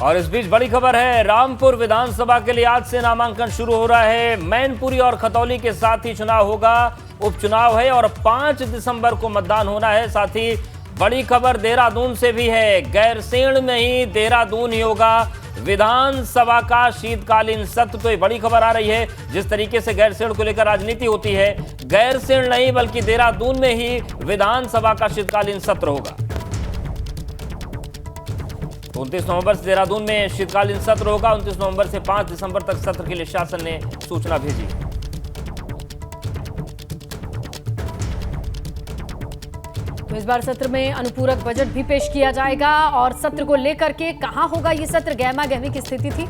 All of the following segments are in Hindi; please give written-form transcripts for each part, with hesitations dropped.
और इस बीच बड़ी खबर है, रामपुर विधानसभा के लिए आज से नामांकन शुरू हो रहा है। मैनपुरी और खतौली के साथ ही चुनाव होगा, उपचुनाव है और 5 दिसंबर को मतदान होना है। साथ ही बड़ी खबर देहरादून से भी है, गैरसैंण में ही देहरादून ही होगा विधानसभा का शीतकालीन सत्र। तो ये बड़ी खबर आ रही है, जिस तरीके से गैरसैंण को लेकर राजनीति होती है, गैरसैंण नहीं बल्कि देहरादून में ही विधानसभा का शीतकालीन सत्र होगा। 29 नवंबर से देहरादून में शीतकालीन सत्र होगा। 29 नवंबर से 5 दिसंबर तक सत्र के लिए शासन ने सूचना भेजी। तो इस बार सत्र में अनुपूरक बजट भी पेश किया जाएगा और सत्र को लेकर के कहां होगा ये सत्र, गहमा गहमी की स्थिति थी,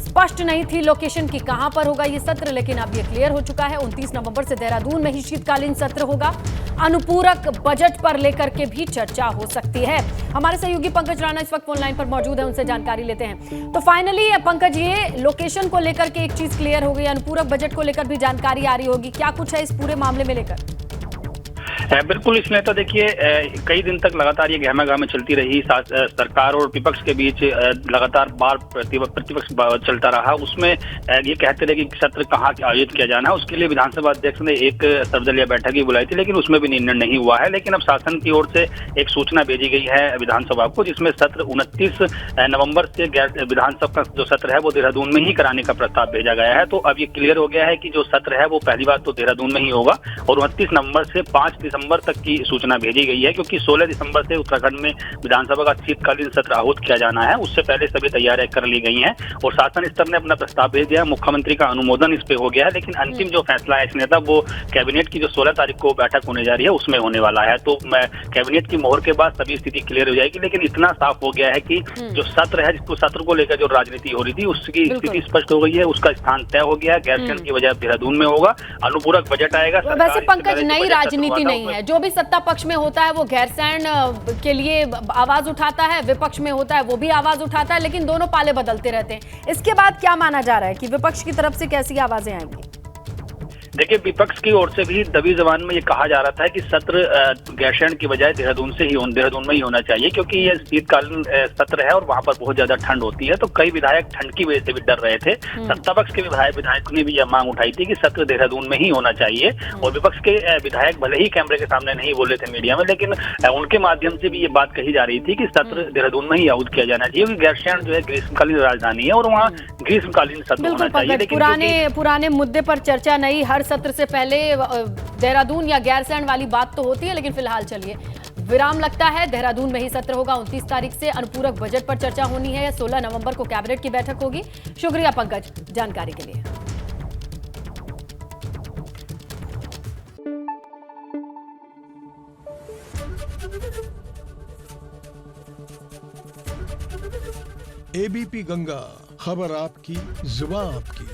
स्पष्ट नहीं थी लोकेशन की कहां पर होगा ये सत्र, लेकिन अब ये क्लियर हो चुका है। 29 नवंबर से देहरादून में ही शीतकालीन सत्र होगा। अनुपूरक बजट पर लेकर के भी चर्चा हो सकती है। हमारे सहयोगी पंकज राणा इस वक्त फोन लाइन पर मौजूद है, उनसे जानकारी लेते हैं। तो फाइनली पंकज, ये लोकेशन को लेकर के एक चीज क्लियर हो गई, अनुपूरक बजट को लेकर भी जानकारी आ रही होगी, क्या कुछ है इस पूरे मामले में लेकर? बिल्कुल, इसमें तो देखिए कई दिन तक लगातार ये गहमा-गहमी चलती रही। सरकार और विपक्ष के बीच लगातार बार प्रतिपक्ष चलता रहा। उसमें ये कहते रहे कि सत्र कहाँ आयोजित किया जाना है। उसके लिए विधानसभा अध्यक्ष ने एक सर्वदलीय बैठक ही बुलाई थी, लेकिन उसमें भी निर्णय नहीं हुआ है। लेकिन अब शासन की ओर से एक सूचना भेजी गई है विधानसभा को, जिसमें सत्र 29 नवंबर से विधानसभा का जो सत्र है वो देहरादून में ही कराने का प्रस्ताव भेजा गया है। तो अब ये क्लियर हो गया है कि जो सत्र है वो पहली बार तो देहरादून में ही होगा और 29 नवंबर से 5 दिसंबर तक की सूचना भेजी गई है, क्योंकि 16 दिसंबर से उत्तराखंड में विधानसभा का शीतकालीन सत्र आहूत किया जाना है। उससे पहले सभी तैयारियां कर ली गई हैं और शासन स्तर ने अपना प्रस्ताव भेज दिया है। मुख्यमंत्री का अनुमोदन इस पे हो गया है, लेकिन अंतिम जो फैसला है इसमें था वो कैबिनेट की जो 16 तारीख को बैठक होने जा रही है उसमें होने वाला है। तो कैबिनेट की मोहर के बाद सभी स्थिति क्लियर हो जाएगी। लेकिन इतना साफ हो गया है कि जो सत्र है, जिसको सत्र को लेकर जो राजनीति हो रही थी उसकी स्थिति स्पष्ट हो गई है, उसका स्थान तय हो गया है। गैरसैंण की वजह देहरादून में होगा, अनुपूरक बजट आएगा। वैसे पंकज, नई राजनीति नहीं है, जो भी सत्ता पक्ष में होता है वो गैरसैंण के लिए आवाज उठाता है, विपक्ष में होता है वो भी आवाज उठाता है, लेकिन दोनों पाले बदलते रहते हैं। इसके बाद क्या माना जा रहा है कि विपक्ष की तरफ से कैसी आवाजें आएंगी? देखिए, विपक्ष की ओर से भी दबी जबान में ये कहा जा रहा था कि सत्र गैरसैंण की बजाय देहरादून में ही होना चाहिए, क्योंकि ये शीतकालीन सत्र है और वहां पर बहुत ज्यादा ठंड होती है। तो कई विधायक ठंड की वजह से भी डर रहे थे। सत्ता पक्ष के विधायकों ने भी यह मांग उठाई थी कि सत्र देहरादून में ही होना चाहिए और विपक्ष के विधायक भले ही कैमरे के सामने नहीं बोले थे मीडिया में, लेकिन उनके माध्यम से भी ये बात कही जा रही थी कि सत्र देहरादून में ही आहूत किया जाना चाहिए, क्योंकि गैरसैंण जो है ग्रीष्मकालीन राजधानी है और वहाँ ग्रीष्मकालीन सत्र होना चाहिए। पुराने मुद्दे पर चर्चा नहीं, हर सत्र से पहले देहरादून या गैरसैंण वाली बात तो होती है, लेकिन फिलहाल चलिए विराम लगता है। देहरादून में ही सत्र होगा। 29 तारीख से अनुपूरक बजट पर चर्चा होनी है। 16 नवंबर को कैबिनेट की बैठक होगी। शुक्रिया पंकज जानकारी के लिए। एबीपी गंगा, खबर आपकी, जुबान आपकी।